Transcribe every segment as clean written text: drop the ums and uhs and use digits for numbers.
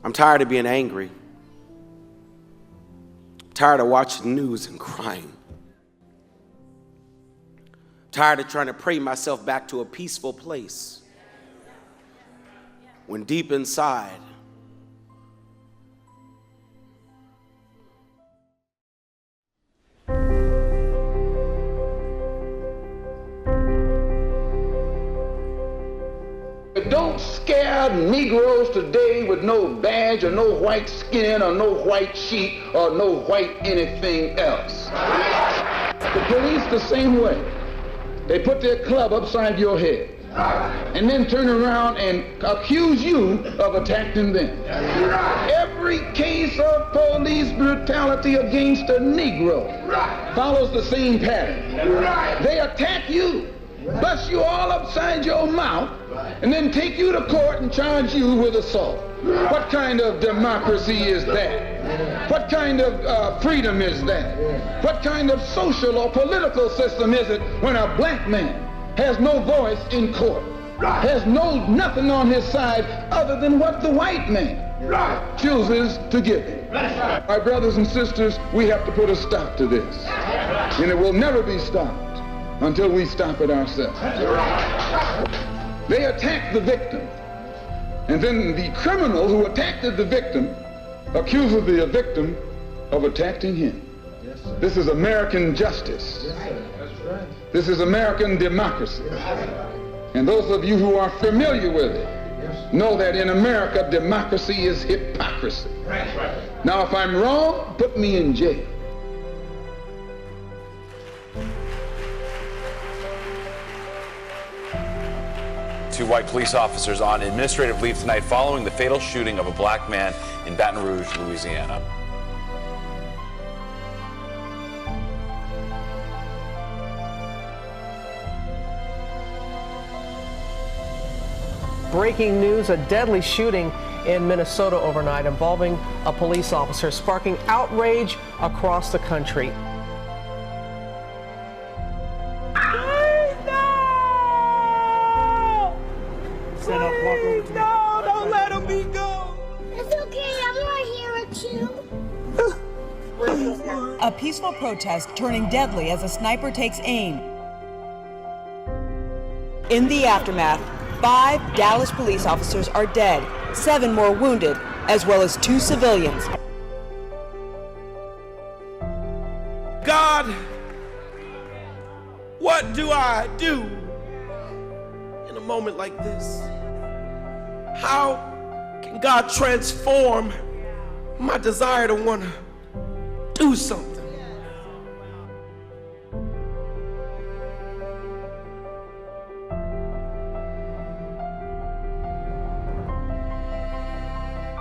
I'm tired of being angry. I'm tired of watching the news and crying. I'm tired of trying to pray myself back to a peaceful place when deep inside, don't scare Negroes today with no badge or no white skin or no white sheet or no white anything else. The police the same way. They put their club upside your head and then turn around and accuse you of attacking them. Every case of police brutality against a Negro follows the same pattern. They attack you, bust you all upside your mouth, and then take you to court and charge you with assault. What kind of democracy is that? What kind of freedom is that? What kind of social or political system is it when a black man has no voice in court, has nothing on his side other than what the white man chooses to give him? My brothers and sisters, we have to put a stop to this. And it will never be stopped until we stop it ourselves. They attack the victim, and then the criminal who attacked the victim accuses the victim of attacking him. Yes, this is American justice. Yes, that's right. This is American democracy. And those of you who are familiar with it know that in America, democracy is hypocrisy. Now, if I'm wrong, put me in jail. Two white police officers on administrative leave tonight following the fatal shooting of a black man in Baton Rouge, Louisiana. Breaking news, a deadly shooting in Minnesota overnight involving a police officer, sparking outrage across the country. No, don't let him be gone. It's okay, I'm right here with you. A peaceful protest turning deadly as a sniper takes aim. In the aftermath, 5 Dallas police officers are dead, 7 more wounded, as well as 2 civilians. God, what do I do in a moment like this? How can God transform my desire to want to do something?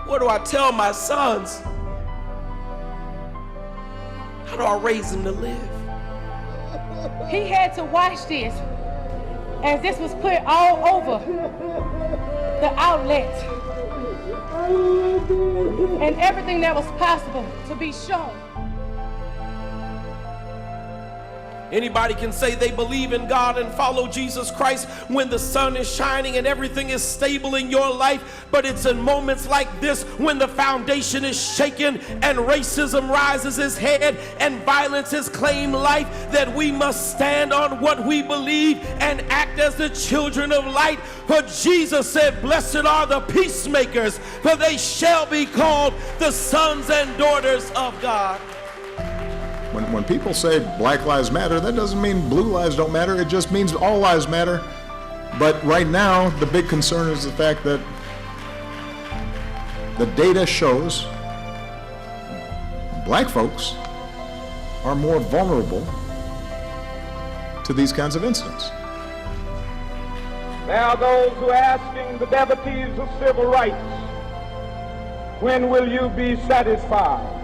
What do I tell my sons? How do I raise them to live? He had to watch this, as this was put all over the outlet and everything that was possible to be shown. Anybody can say they believe in God and follow Jesus Christ when the sun is shining and everything is stable in your life, but it's in moments like this when the foundation is shaken and racism rises its head and violence has claimed life that we must stand on what we believe and act as the children of light. For Jesus said, "Blessed are the peacemakers, for they shall be called the sons and daughters of God." When people say Black Lives Matter, that doesn't mean blue lives don't matter. It just means all lives matter. But right now, the big concern is the fact that the data shows black folks are more vulnerable to these kinds of incidents. There are those who are asking the devotees of civil rights, when will you be satisfied?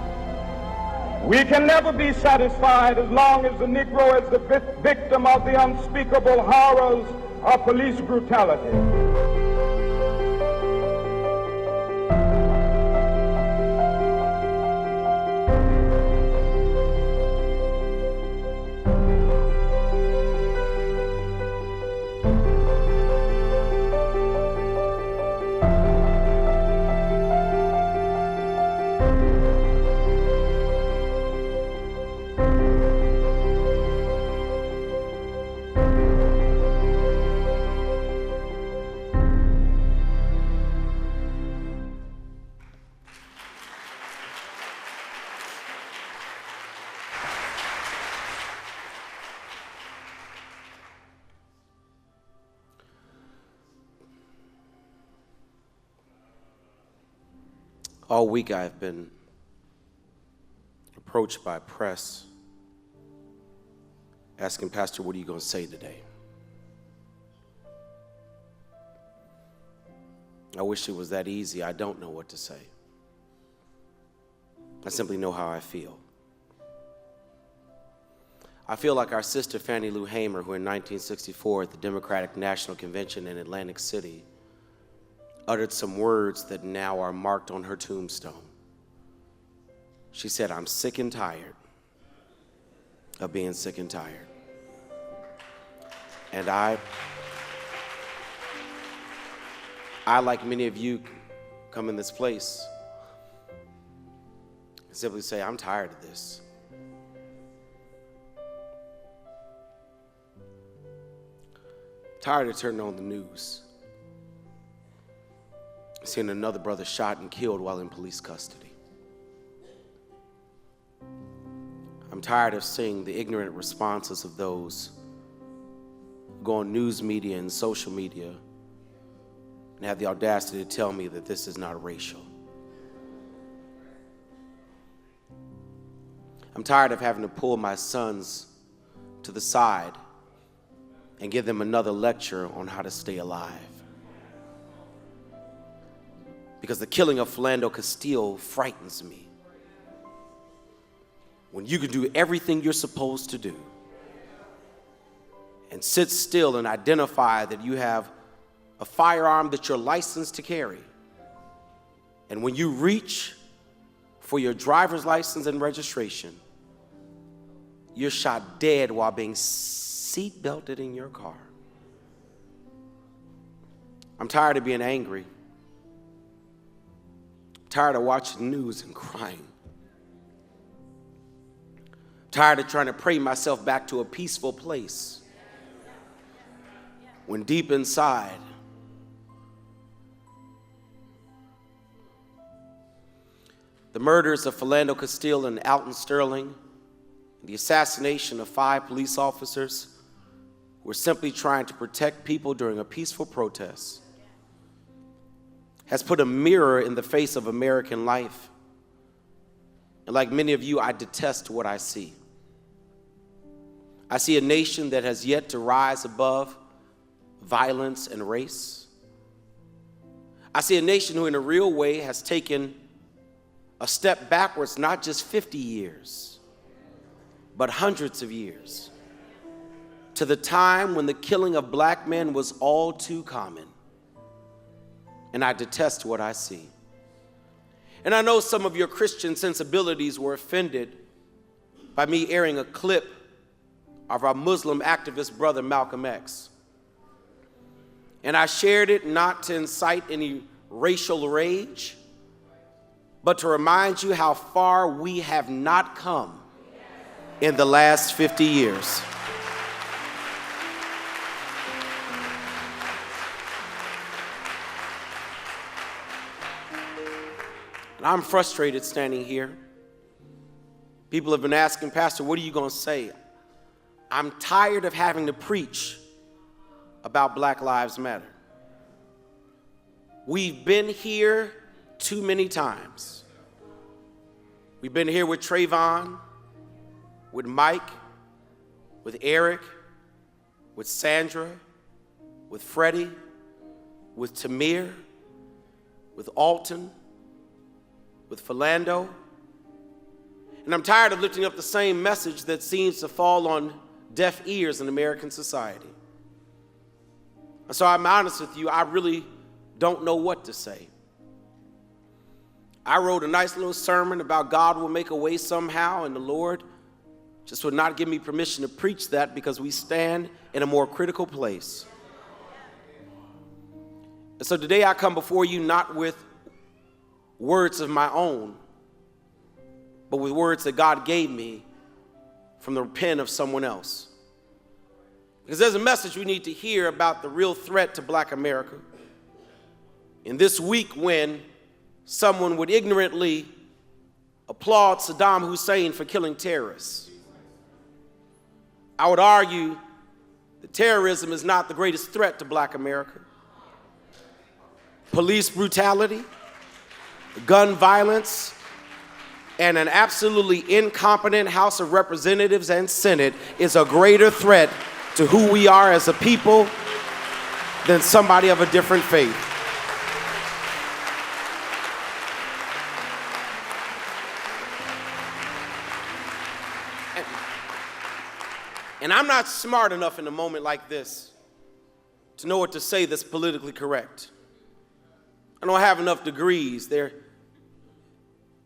We can never be satisfied as long as the Negro is the victim of the unspeakable horrors of police brutality. All week I've been approached by press asking, Pastor, what are you going to say today? I wish it was that easy. I don't know what to say. I simply know how I feel. I feel like our sister Fannie Lou Hamer, who in 1964 at the Democratic National Convention in Atlantic City uttered some words that now are marked on her tombstone. She said, I'm sick and tired of being sick and tired. And I, like many of you, come in this place and simply say, I'm tired of this. Tired of turning on the news, seeing another brother shot and killed while in police custody. I'm tired of seeing the ignorant responses of those who go on news media and social media and have the audacity to tell me that this is not racial. I'm tired of having to pull my sons to the side and give them another lecture on how to stay alive. Because the killing of Philando Castile frightens me. When you can do everything you're supposed to do and sit still and identify that you have a firearm that you're licensed to carry, and when you reach for your driver's license and registration, you're shot dead while being seat belted in your car. I'm tired of being angry. I'm tired of watching news and crying. I'm tired of trying to pray myself back to a peaceful place when deep inside the murders of Philando Castile and Alton Sterling, the assassination of 5 police officers who were simply trying to protect people during a peaceful protest, has put a mirror in the face of American life. And like many of you, I detest what I see. I see a nation that has yet to rise above violence and race. I see a nation who in a real way has taken a step backwards, not just 50 years, but hundreds of years, to the time when the killing of black men was all too common. And I detest what I see. And I know some of your Christian sensibilities were offended by me airing a clip of our Muslim activist brother Malcolm X. And I shared it not to incite any racial rage, but to remind you how far we have not come in the last 50 years. And I'm frustrated standing here. People have been asking, Pastor, what are you going to say? I'm tired of having to preach about Black Lives Matter. We've been here too many times. We've been here with Trayvon, with Mike, with Eric, with Sandra, with Freddie, with Tamir, with Alton, with Philando. And I'm tired of lifting up the same message that seems to fall on deaf ears in American society. And so I'm honest with you, I really don't know what to say. I wrote a nice little sermon about God will make a way somehow, and the Lord just would not give me permission to preach that because we stand in a more critical place. And so today I come before you not with words of my own, but with words that God gave me from the pen of someone else. Because there's a message we need to hear about the real threat to Black America. In this week when someone would ignorantly applaud Saddam Hussein for killing terrorists, I would argue that terrorism is not the greatest threat to Black America. Police brutality, gun violence, and an absolutely incompetent House of Representatives and Senate is a greater threat to who we are as a people than somebody of a different faith. And I'm not smart enough in a moment like this to know what to say that's politically correct. I don't have enough degrees. If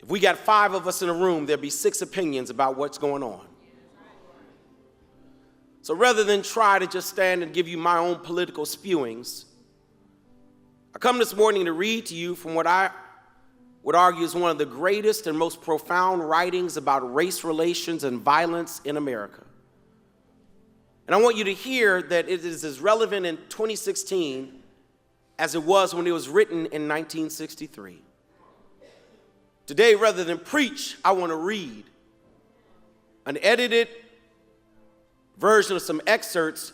we got 5 of us in a room, there'd be 6 opinions about what's going on. So rather than try to just stand and give you my own political spewings, I come this morning to read to you from what I would argue is one of the greatest and most profound writings about race relations and violence in America. And I want you to hear that it is as relevant in 2016 as it was when it was written in 1963. Today, rather than preach, I want to read an edited version of some excerpts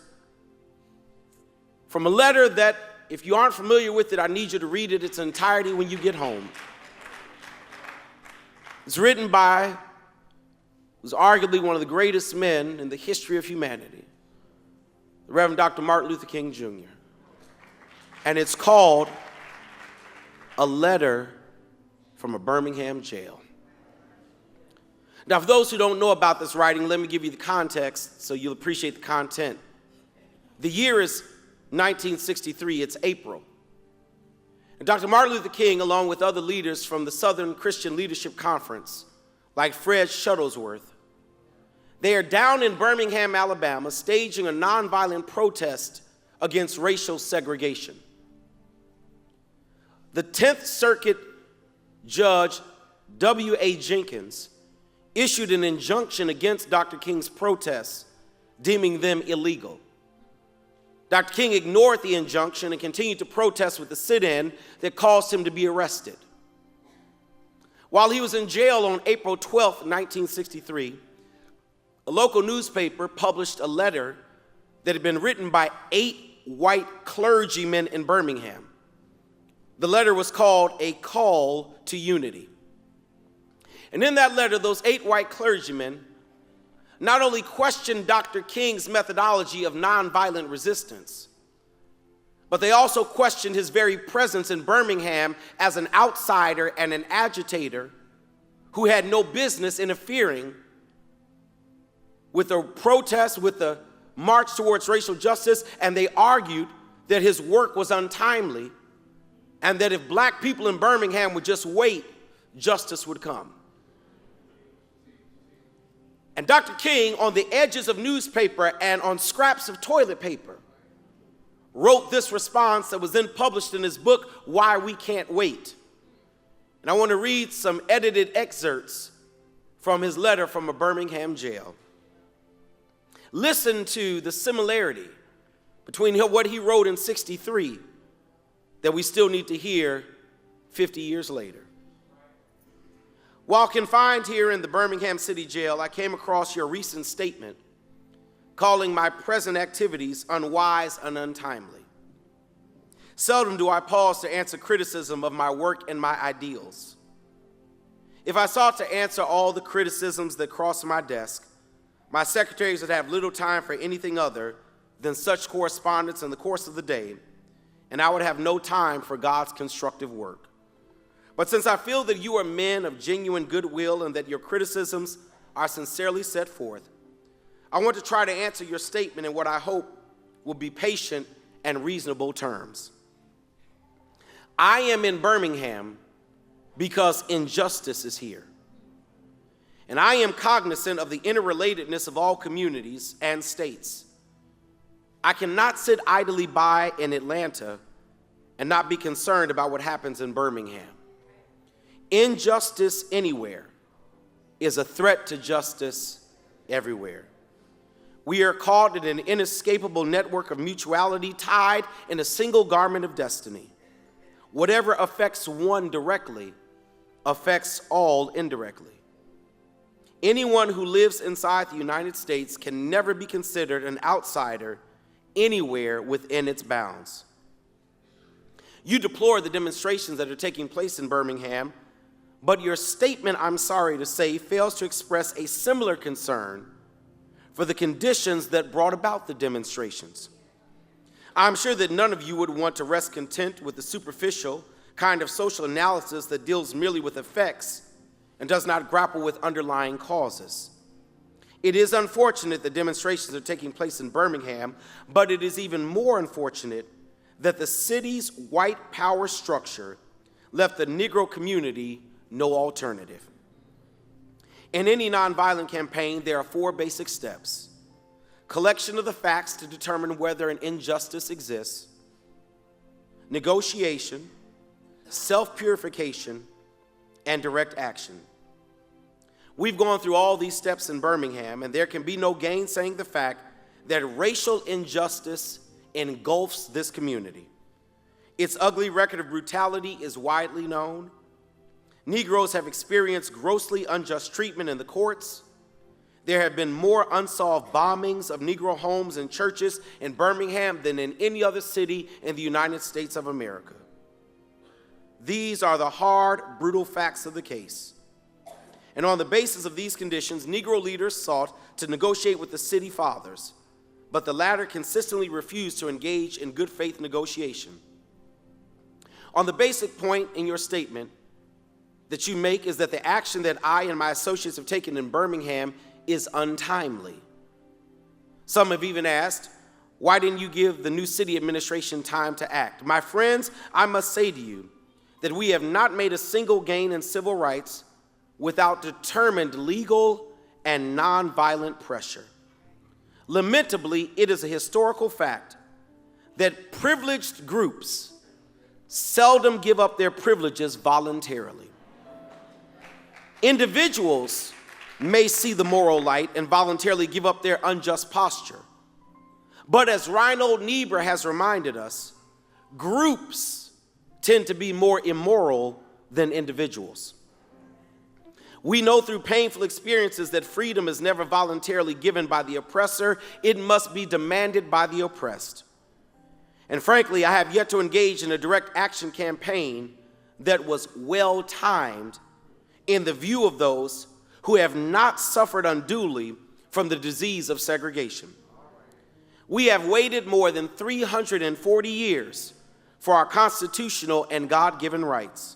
from a letter that, if you aren't familiar with it, I need you to read it its entirety when you get home. It's written by who's arguably one of the greatest men in the history of humanity, the Reverend Dr. Martin Luther King Jr. And it's called A Letter from a Birmingham Jail. Now, for those who don't know about this writing, let me give you the context so you'll appreciate the content. The year is 1963, it's April. And Dr. Martin Luther King, along with other leaders from the Southern Christian Leadership Conference, like Fred Shuttlesworth, they are down in Birmingham, Alabama, staging a nonviolent protest against racial segregation. The 10th Circuit Judge W.A. Jenkins issued an injunction against Dr. King's protests, deeming them illegal. Dr. King ignored the injunction and continued to protest with a sit-in that caused him to be arrested. While he was in jail on April 12, 1963, a local newspaper published a letter that had been written by 8 white clergymen in Birmingham. The letter was called A Call to Unity. And in that letter, those 8 white clergymen not only questioned Dr. King's methodology of nonviolent resistance, but they also questioned his very presence in Birmingham as an outsider and an agitator who had no business interfering with the protest, with the march towards racial justice, and they argued that his work was untimely and that if black people in Birmingham would just wait, justice would come. And Dr. King, on the edges of newspaper and on scraps of toilet paper, wrote this response that was then published in his book, Why We Can't Wait. And I want to read some edited excerpts from his letter from a Birmingham jail. Listen to the similarity between what he wrote in 63 that we still need to hear 50 years later. While confined here in the Birmingham City Jail, I came across your recent statement calling my present activities unwise and untimely. Seldom do I pause to answer criticism of my work and my ideals. If I sought to answer all the criticisms that cross my desk, my secretaries would have little time for anything other than such correspondence in the course of the day, and I would have no time for God's constructive work. But since I feel that you are men of genuine goodwill and that your criticisms are sincerely set forth, I want to try to answer your statement in what I hope will be patient and reasonable terms. I am in Birmingham because injustice is here. And I am cognizant of the interrelatedness of all communities and states. I cannot sit idly by in Atlanta and not be concerned about what happens in Birmingham. Injustice anywhere is a threat to justice everywhere. We are caught in an inescapable network of mutuality tied in a single garment of destiny. Whatever affects one directly affects all indirectly. Anyone who lives inside the United States can never be considered an outsider anywhere within its bounds. You deplore the demonstrations that are taking place in Birmingham But your statement, I'm sorry to say, fails to express a similar concern for the conditions that brought about the demonstrations. I'm sure that none of you would want to rest content with the superficial kind of social analysis that deals merely with effects and does not grapple with underlying causes. It is unfortunate that demonstrations are taking place in Birmingham, but it is even more unfortunate that the city's white power structure left the Negro community no alternative. In any nonviolent campaign, there are 4 basic steps: collection of the facts to determine whether an injustice exists, negotiation, self-purification, and direct action. We've gone through all these steps in Birmingham, and there can be no gainsaying the fact that racial injustice engulfs this community. Its ugly record of brutality is widely known. Negroes have experienced grossly unjust treatment in the courts. There have been more unsolved bombings of Negro homes and churches in Birmingham than in any other city in the United States of America. These are the hard, brutal facts of the case. And on the basis of these conditions, Negro leaders sought to negotiate with the city fathers, but the latter consistently refused to engage in good faith negotiation. On the basic point in your statement that you make is that the action that I and my associates have taken in Birmingham is untimely. Some have even asked, why didn't you give the new city administration time to act? My friends, I must say to you that we have not made a single gain in civil rights without determined legal and nonviolent pressure. Lamentably, it is a historical fact that privileged groups seldom give up their privileges voluntarily. Individuals may see the moral light and voluntarily give up their unjust posture. But as Reinhold Niebuhr has reminded us, groups tend to be more immoral than individuals. We know through painful experiences that freedom is never voluntarily given by the oppressor. It must be demanded by the oppressed. And frankly, I have yet to engage in a direct action campaign that was well-timed in the view of those who have not suffered unduly from the disease of segregation. We have waited more than 340 years for our constitutional and God-given rights.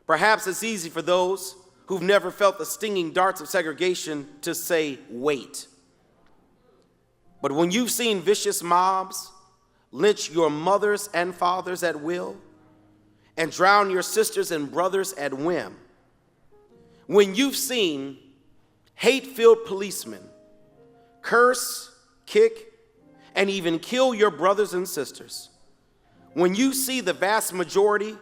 Perhaps it's easy for those who've never felt the stinging darts of segregation to say, wait. But when you've seen vicious mobs lynch your mothers and fathers at will and drown your sisters and brothers at whim, when you've seen hate-filled policemen curse, kick, and even kill your brothers and sisters, when you see the vast majority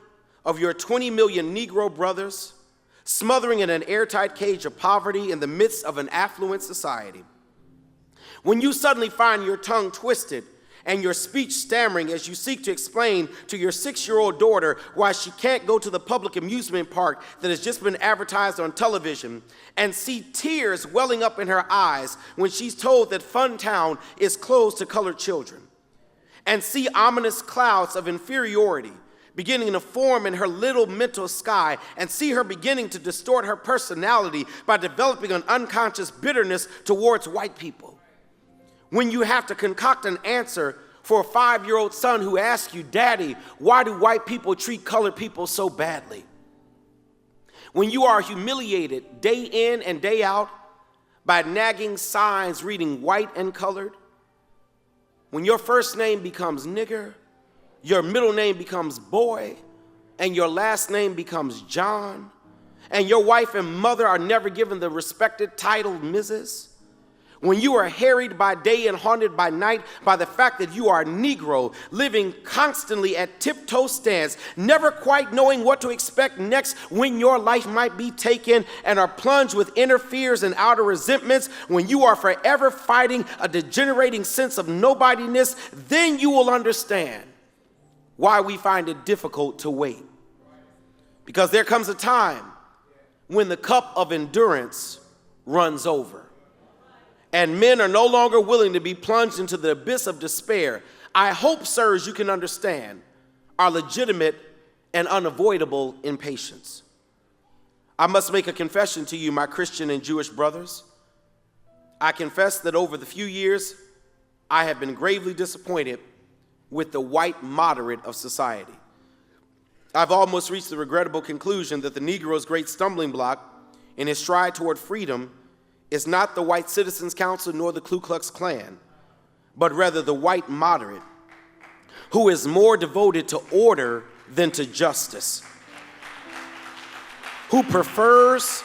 of your 20 million Negro brothers smothering in an airtight cage of poverty in the midst of an affluent society, when you suddenly find your tongue twisted and your speech stammering as you seek to explain to your 6-year-old daughter why she can't go to the public amusement park that has just been advertised on television, and see tears welling up in her eyes when she's told that Funtown is closed to colored children, and see ominous clouds of inferiority beginning to form in her little mental sky, and see her beginning to distort her personality by developing an unconscious bitterness towards white people. When you have to concoct an answer for a 5-year-old son who asks you, Daddy, why do white people treat colored people so badly? When you are humiliated day in and day out by nagging signs reading white and colored, when your first name becomes nigger, your middle name becomes boy, and your last name becomes John, and your wife and mother are never given the respected title Mrs., when you are harried by day and haunted by night by the fact that you are a Negro, living constantly at tiptoe stance, never quite knowing what to expect next when your life might be taken, and are plunged with inner fears and outer resentments, when you are forever fighting a degenerating sense of nobodiness, then you will understand why we find it difficult to wait. Because there comes a time when the cup of endurance runs over, and men are no longer willing to be plunged into the abyss of despair. I hope, sirs, you can understand our legitimate and unavoidable impatience. I must make a confession to you, my Christian and Jewish brothers. I confess that over the few years, I have been gravely disappointed with the white moderate of society. I've almost reached the regrettable conclusion that the Negro's great stumbling block in his stride toward freedom is not the White Citizens Council nor the Ku Klux Klan, but rather the white moderate, who is more devoted to order than to justice, who prefers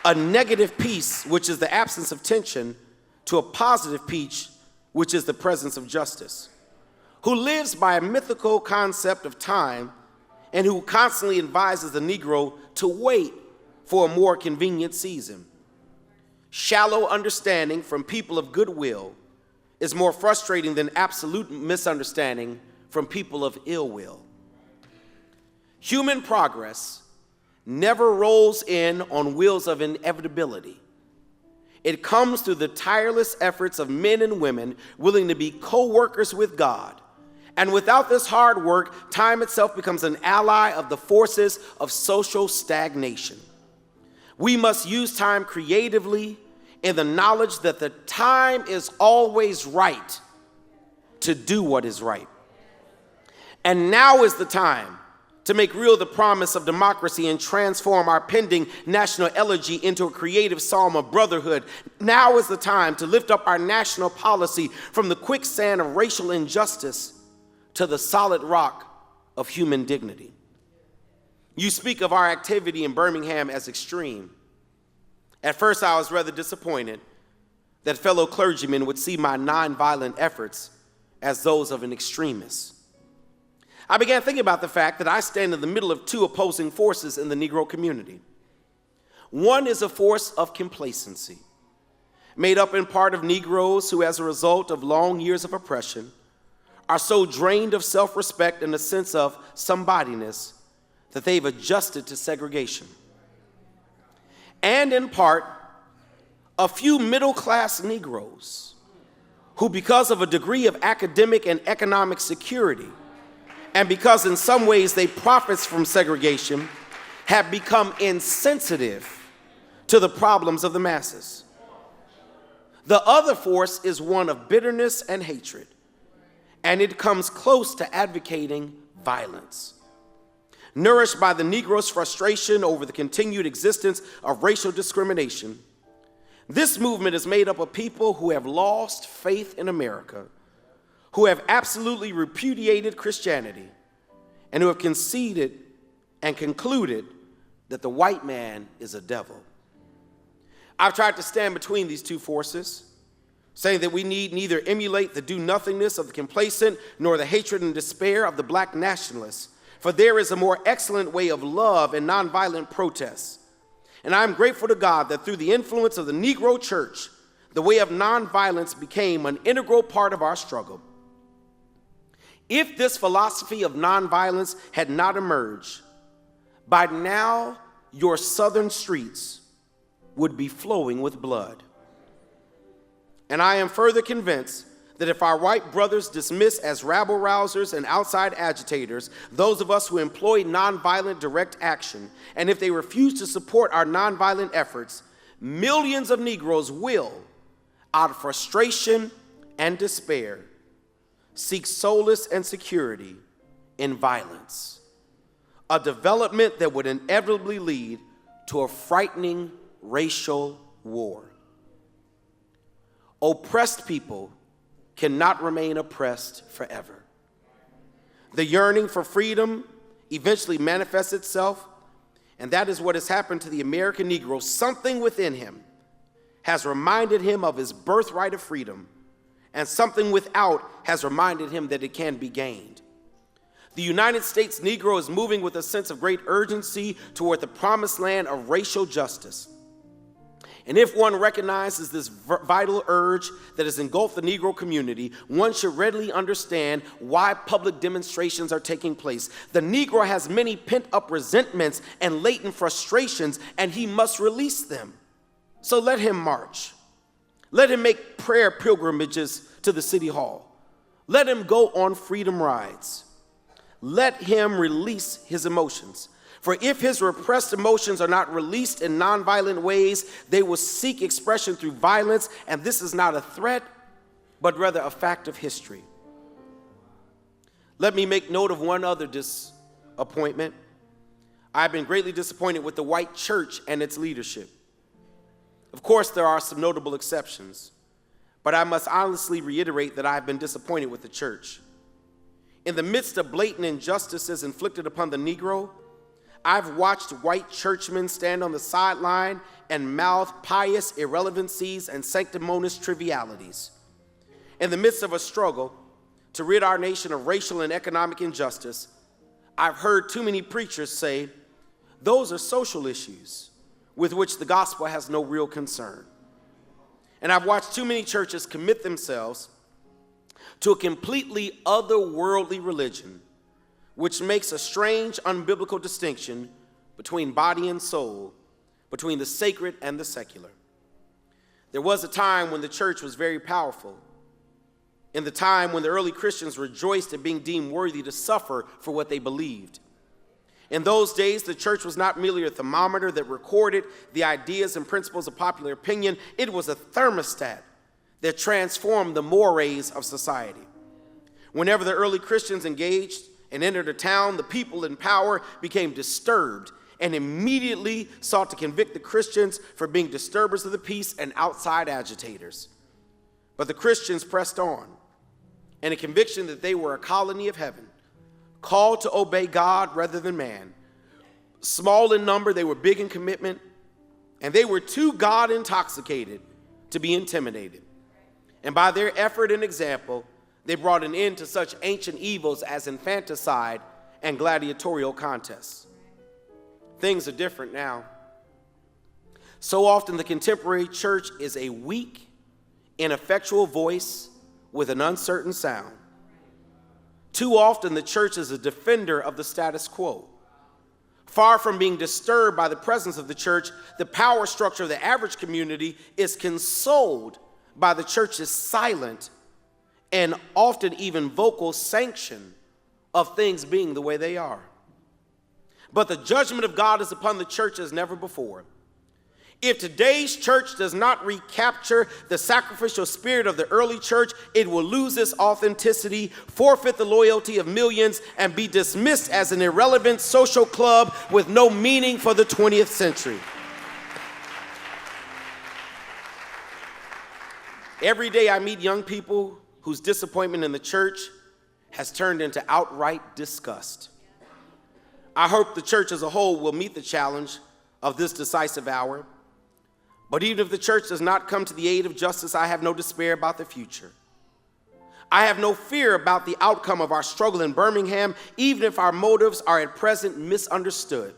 a negative peace, which is the absence of tension, to a positive peace, which is the presence of justice, who lives by a mythical concept of time, and who constantly advises the Negro to wait for a more convenient season. Shallow understanding from people of goodwill is more frustrating than absolute misunderstanding from people of ill will. Human progress never rolls in on wheels of inevitability. It comes through the tireless efforts of men and women willing to be co-workers with God. And without this hard work, time itself becomes an ally of the forces of social stagnation. We must use time creatively in the knowledge that the time is always right to do what is right. And now is the time to make real the promise of democracy and transform our pending national elegy into a creative psalm of brotherhood. Now is the time to lift up our national policy from the quicksand of racial injustice to the solid rock of human dignity. You speak of our activity in Birmingham as extreme. At first, I was rather disappointed that fellow clergymen would see my nonviolent efforts as those of an extremist. I began thinking about the fact that I stand in the middle of two opposing forces in the Negro community. One is a force of complacency, made up in part of Negroes who, as a result of long years of oppression, are so drained of self-respect and a sense of somebodyness that they've adjusted to segregation. And in part, a few middle-class Negroes who, because of a degree of academic and economic security, and because in some ways they profit from segregation, have become insensitive to the problems of the masses. The other force is one of bitterness and hatred, and it comes close to advocating violence. Nourished by the Negro's frustration over the continued existence of racial discrimination, this movement is made up of people who have lost faith in America, who have absolutely repudiated Christianity, and who have conceded and concluded that the white man is a devil. I've tried to stand between these two forces, saying that we need neither emulate the do-nothingness of the complacent nor the hatred and despair of the black nationalists, for there is a more excellent way of love and nonviolent protest. And I'm grateful to God that through the influence of the Negro church, the way of nonviolence became an integral part of our struggle. If this philosophy of nonviolence had not emerged, by now your southern streets would be flowing with blood. And I am further convinced that if our white brothers dismiss as rabble-rousers and outside agitators those of us who employ nonviolent direct action, and if they refuse to support our nonviolent efforts, millions of Negroes will, out of frustration and despair, seek solace and security in violence, a development that would inevitably lead to a frightening racial war. Oppressed people cannot remain oppressed forever. The yearning for freedom eventually manifests itself, and that is what has happened to the American Negro. Something within him has reminded him of his birthright of freedom, and something without has reminded him that it can be gained. The United States Negro is moving with a sense of great urgency toward the promised land of racial justice. And if one recognizes this vital urge that has engulfed the Negro community, one should readily understand why public demonstrations are taking place. The Negro has many pent-up resentments and latent frustrations, and he must release them. So let him march. Let him make prayer pilgrimages to the city hall. Let him go on freedom rides. let him release his emotions. For if his repressed emotions are not released in nonviolent ways, they will seek expression through violence, and this is not a threat, but rather a fact of history. Let me make note of one other disappointment. I've been greatly disappointed with the white church and its leadership. Of course, there are some notable exceptions, but I must honestly reiterate that I've been disappointed with the church. In the midst of blatant injustices inflicted upon the Negro, I've watched white churchmen stand on the sideline and mouth pious irrelevancies and sanctimonious trivialities. In the midst of a struggle to rid our nation of racial and economic injustice, I've heard too many preachers say, those are social issues with which the gospel has no real concern. And I've watched too many churches commit themselves to a completely otherworldly religion, which makes a strange, unbiblical distinction between body and soul, between the sacred and the secular. There was a time when the church was very powerful, in the time when the early Christians rejoiced at being deemed worthy to suffer for what they believed. In those days, the church was not merely a thermometer that recorded the ideas and principles of popular opinion. It was a thermostat that transformed the mores of society. Whenever the early Christians engaged and entered a town, the people in power became disturbed and immediately sought to convict the Christians for being disturbers of the peace and outside agitators. But the Christians pressed on, in a conviction that they were a colony of heaven, called to obey God rather than man. Small in number, they were big in commitment, and they were too God intoxicated to be intimidated. And by their effort and example, they brought an end to such ancient evils as infanticide and gladiatorial contests. Things are different now. So often the contemporary church is a weak, ineffectual voice with an uncertain sound. Too often the church is a defender of the status quo. Far from being disturbed by the presence of the church, the power structure of the average community is consoled by the church's silent and often even vocal sanction of things being the way they are. But the judgment of God is upon the church as never before. If today's church does not recapture the sacrificial spirit of the early church, it will lose its authenticity, forfeit the loyalty of millions, and be dismissed as an irrelevant social club with no meaning for the 20th century. Every day I meet young people whose disappointment in the church has turned into outright disgust. I hope the church as a whole will meet the challenge of this decisive hour. But even if the church does not come to the aid of justice, I have no despair about the future. I have no fear about the outcome of our struggle in Birmingham, even if our motives are at present misunderstood.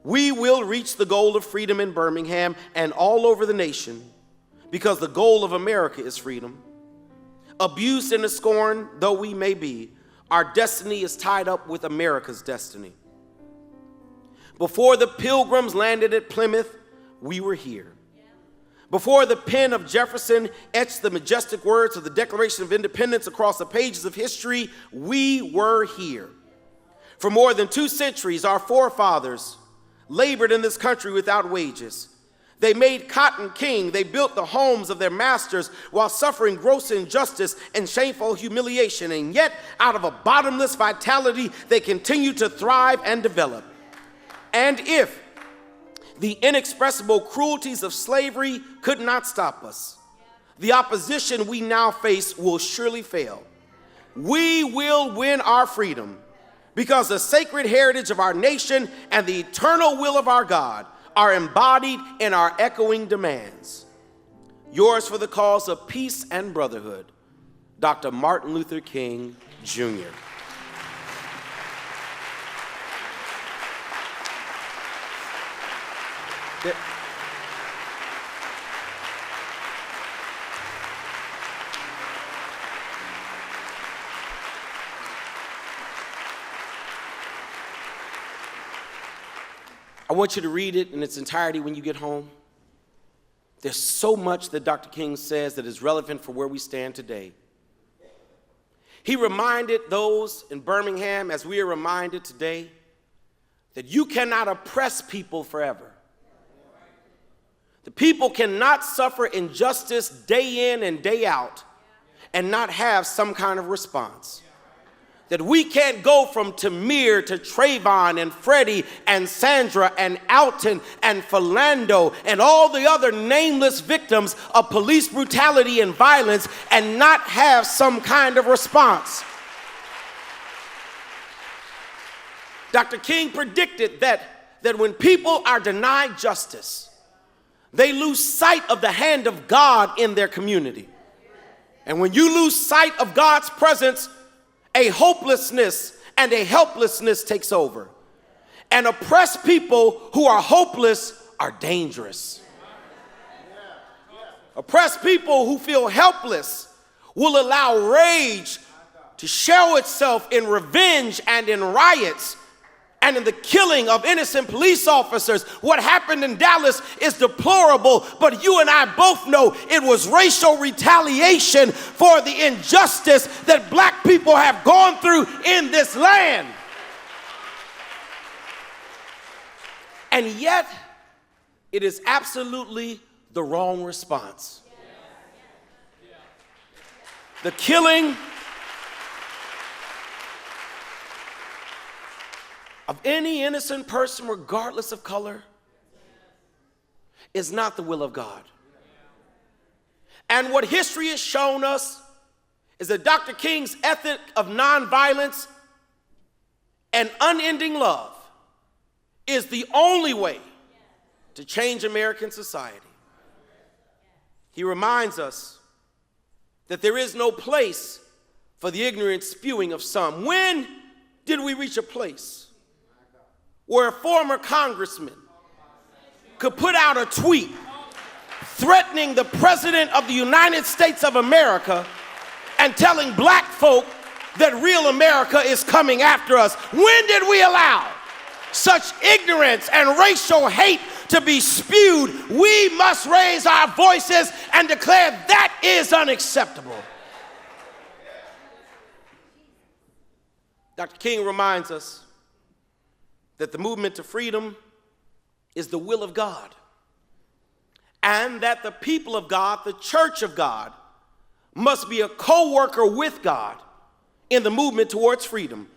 We will reach the goal of freedom in Birmingham and all over the nation, because the goal of America is freedom. Abused and scorned though we may be, our destiny is tied up with America's destiny. Before the Pilgrims landed at Plymouth, we were here. Before the pen of Jefferson etched the majestic words of the Declaration of Independence across the pages of history, we were here. For more than 2 centuries, our forefathers labored in this country without wages. They made cotton king. They built the homes of their masters while suffering gross injustice and shameful humiliation. And yet, out of a bottomless vitality, they continue to thrive and develop. And if the inexpressible cruelties of slavery could not stop us, the opposition we now face will surely fail. We will win our freedom because the sacred heritage of our nation and the eternal will of our God are embodied in our echoing demands. Yours for the cause of peace and brotherhood, Dr. Martin Luther King, Jr. I want you to read it in its entirety when you get home. There's so much that Dr. King says that is relevant for where we stand today. He reminded those in Birmingham, as we are reminded today, that you cannot oppress people forever. The people cannot suffer injustice day in and day out and not have some kind of response. That we can't go from Tamir to Trayvon and Freddie and Sandra and Alton and Philando and all the other nameless victims of police brutality and violence and not have some kind of response. Dr. King predicted that when people are denied justice, they lose sight of the hand of God in their community. And when you lose sight of God's presence, a hopelessness and a helplessness takes over. And oppressed people who are hopeless are dangerous. Oppressed people who feel helpless will allow rage to show itself in revenge and in riots and in the killing of innocent police officers. What happened in Dallas is deplorable, but you and I both know it was racial retaliation for the injustice that black people have gone through in this land. And yet, it is absolutely the wrong response. The killing of any innocent person, regardless of color, is not the will of God. And what history has shown us is that Dr. King's ethic of nonviolence and unending love is the only way to change American society. He reminds us that there is no place for the ignorant spewing of some. When did we reach a place where a former congressman could put out a tweet threatening the President of the United States of America and telling black folk that real America is coming after us? When did we allow such ignorance and racial hate to be spewed? We must raise our voices and declare that is unacceptable. Dr. King reminds us that the movement to freedom is the will of God, and that the people of God, the church of God, must be a co-worker with God in the movement towards freedom.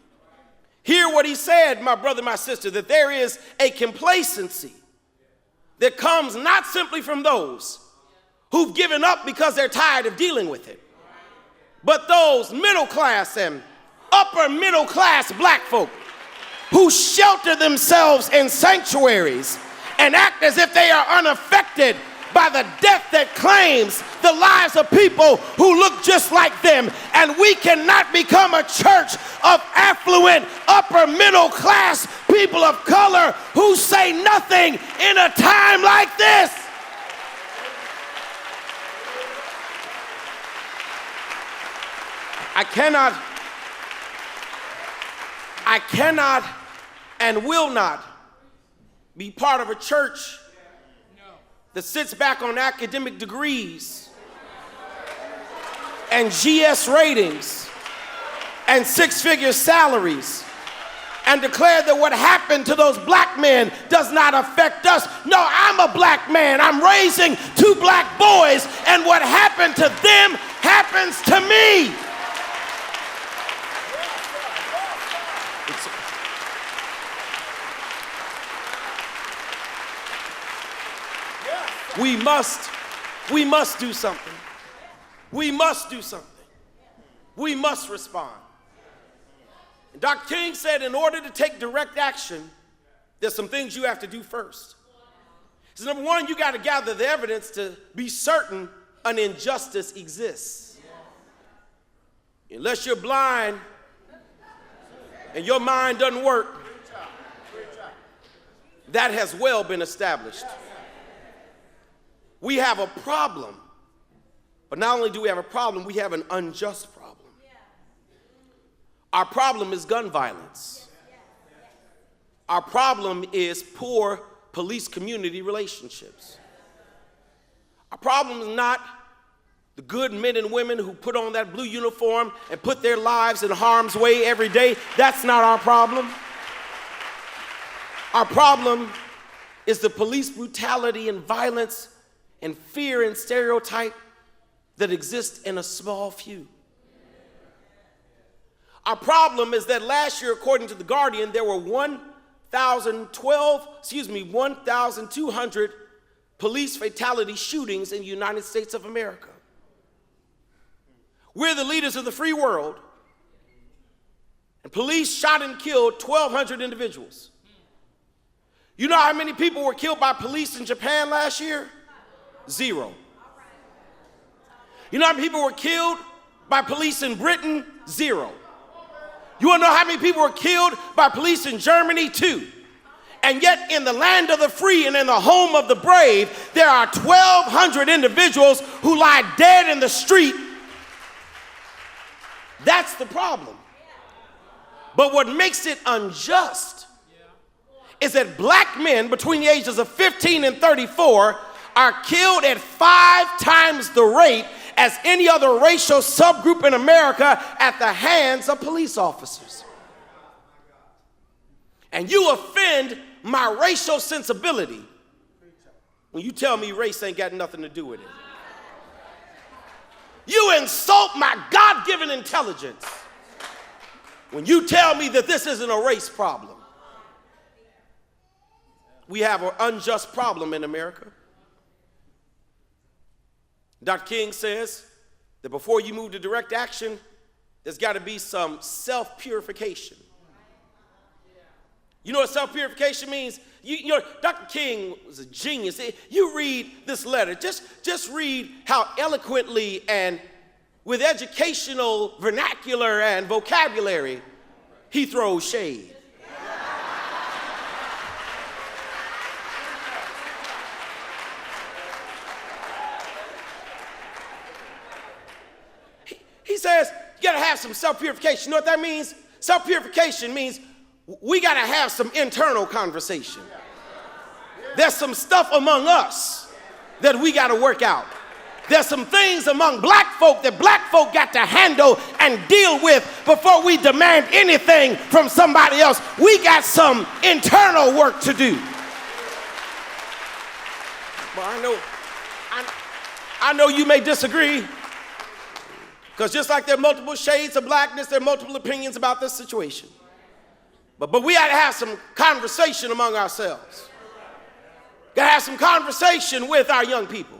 Hear what he said, my brother, my sister, that there is a complacency that comes not simply from those who've given up because they're tired of dealing with it, but those middle class and upper middle class black folk who shelter themselves in sanctuaries and act as if they are unaffected by the death that claims the lives of people who look just like them. And we cannot become a church of affluent, upper middle class people of color who say nothing in a time like this. I cannot and will not be part of a church that sits back on academic degrees and GS ratings and six-figure salaries and declare that what happened to those black men does not affect us. No, I'm a black man. I'm raising two black boys, and what happened to them happens to me. We must do something. We must do something. We must respond. And Dr. King said in order to take direct action, there's some things you have to do first. So number one, you got to gather the evidence to be certain an injustice exists. Unless you're blind and your mind doesn't work, that has well been established. We have a problem, but not only do we have a problem, we have an unjust problem. Our problem is gun violence. Our problem is poor police-community relationships. Our problem is not the good men and women who put on that blue uniform and put their lives in harm's way every day. That's not our problem. Our problem is the police brutality and violence and fear and stereotype that exist in a small few. Our problem is that last year, according to The Guardian, there were 1,200 police fatality shootings in the United States of America. We're the leaders of the free world, and police shot and killed 1,200 individuals. You know how many people were killed by police in Japan last year? 0. You know how many people were killed by police in Britain? 0. You want to know how many people were killed by police in Germany? 2. And yet in the land of the free and in the home of the brave, there are 1,200 individuals who lie dead in the street. That's the problem. But what makes it unjust is that black men between the ages of 15 and 34 are killed at 5 times the rate as any other racial subgroup in America at the hands of police officers. And you offend my racial sensibility when you tell me race ain't got nothing to do with it. You insult my God-given intelligence when you tell me that this isn't a race problem. We have an unjust problem in America. Dr. King says that before you move to direct action, there's got to be some self-purification. You know what self-purification means? You know, Dr. King was a genius. You read this letter, just read how eloquently and with educational vernacular and vocabulary he throws shade. He says, you gotta have some self-purification. You know what that means? Self-purification means we gotta have some internal conversation. There's some stuff among us that we gotta work out. There's some things among black folk that black folk got to handle and deal with before we demand anything from somebody else. We got some internal work to do. Well, I know you may disagree, because just like there are multiple shades of blackness, there are multiple opinions about this situation. But we got to have some conversation among ourselves. Got to have some conversation with our young people.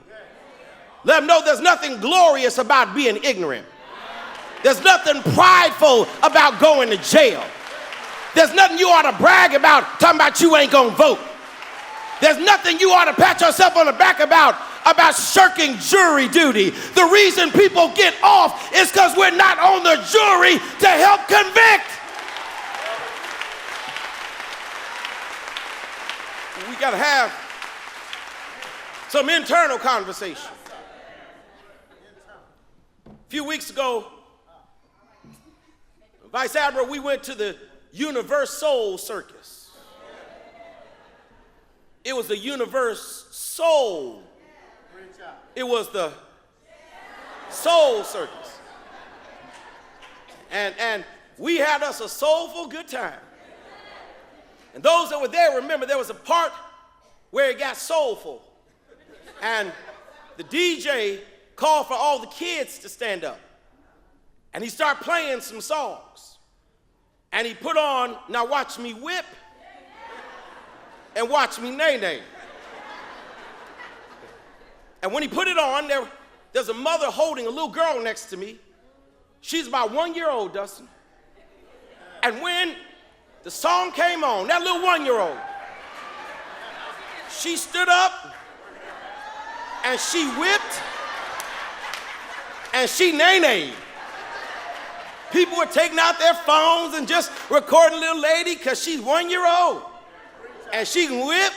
Let them know there's nothing glorious about being ignorant. There's nothing prideful about going to jail. There's nothing you ought to brag about talking about you ain't gonna vote. There's nothing you ought to pat yourself on the back about shirking jury duty. The reason people get off is because we're not on the jury to help convict. We got to have some internal conversation. A few weeks ago, Vice Admiral, we went to the Universal Circus. It was the Universal. It was the Soul Circus. And we had us a soulful good time. And those that were there remember there was a part where it got soulful. And the DJ called for all the kids to stand up. And he started playing some songs. And he put on, now watch me whip and watch me nay-nay. And when he put it on, there's a mother holding a little girl next to me. She's about 1 year old, Dustin. And when the song came on, that little 1 year old, she stood up and she whipped and she nay-nayed. People were taking out their phones and just recording a little lady because she's 1 year old. And she can whip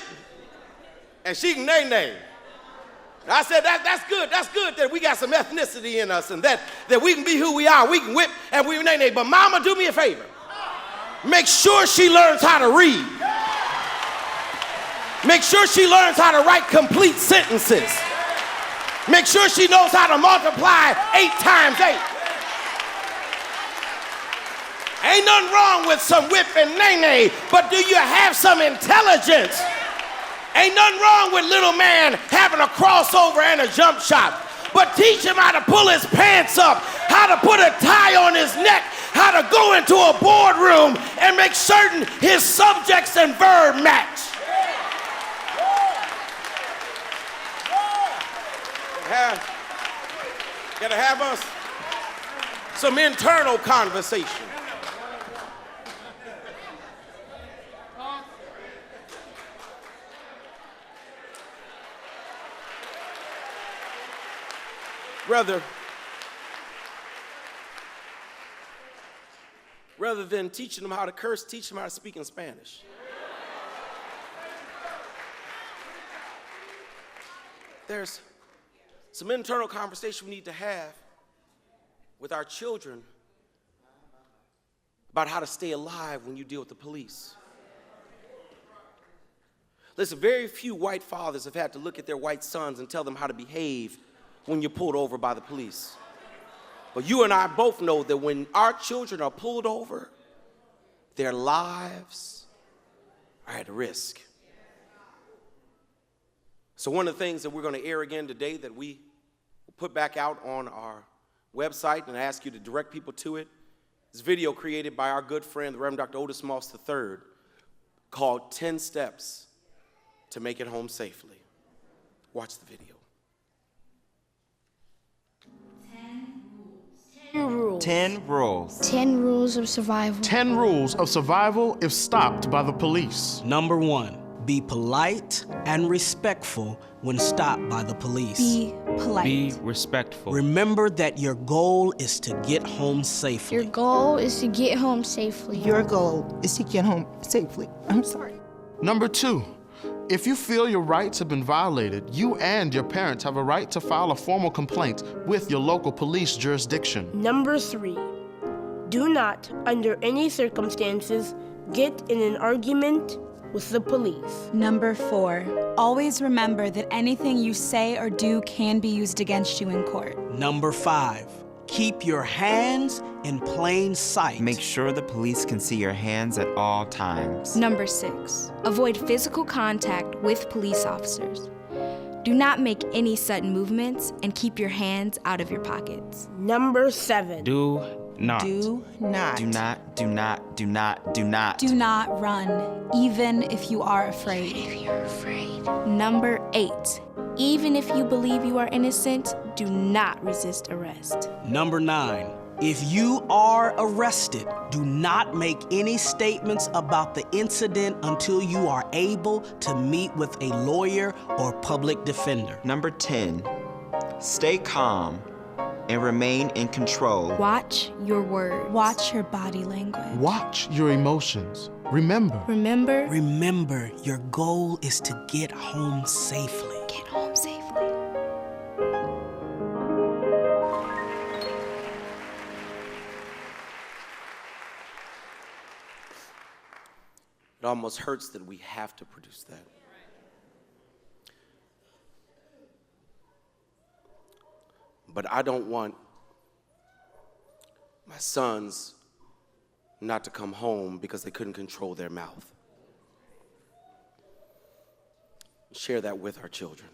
and she can nay-nay. I said, that's good. That's good that we got some ethnicity in us and that we can be who we are. We can whip and we nay-nay. But mama, do me a favor. Make sure she learns how to read. Make sure she learns how to write complete sentences. Make sure she knows how to multiply 8 times 8. Ain't nothing wrong with some whip and nay-nay, but do you have some intelligence? Ain't nothing wrong with little man having a crossover and a jump shot, but teach him how to pull his pants up, how to put a tie on his neck, how to go into a boardroom and make certain his subjects and verb match. Gotta have us some internal conversation. Rather than teaching them how to curse, teach them how to speak in Spanish. There's some internal conversation we need to have with our children about how to stay alive when you deal with the police. Listen, very few white fathers have had to look at their white sons and tell them how to behave when you're pulled over by the police. But you and I both know that when our children are pulled over, their lives are at risk. So one of the things that we're going to air again today that we will put back out on our website, and I ask you to direct people to it, is a video created by our good friend, the Reverend Dr. Otis Moss III, called 10 Steps to Make It Home Safely. Watch the video. 10 rules. 10 rules. 10 rules of survival. 10 rules of survival if stopped by the police. Number 1, be polite and respectful when stopped by the police. Be polite. Be respectful. Remember that your goal is to get home safely. Your goal is to get home safely. Your goal is to get home safely. I'm sorry. Number 2, if you feel your rights have been violated, you and your parents have a right to file a formal complaint with your local police jurisdiction. Number 3, do not, under any circumstances, get in an argument with the police. Number 4, always remember that anything you say or do can be used against you in court. Number 5, keep your hands in plain sight. Make sure the police can see your hands at all times. Number 6, avoid physical contact with police officers. Do not make any sudden movements and keep your hands out of your pockets. Number 7, Do not. Do not. Do not, do not, do not, do not. Do not run, even if you are afraid. Number 8, even if you believe you are innocent, do not resist arrest. Number 9, if you are arrested, do not make any statements about the incident until you are able to meet with a lawyer or public defender. Number 10, stay calm and remain in control. Watch your words. Watch your body language. Watch your emotions. Remember. Remember, your goal is to get home safely. Get home safely. It almost hurts that we have to produce that. But I don't want my sons not to come home because they couldn't control their mouth. Share that with our children.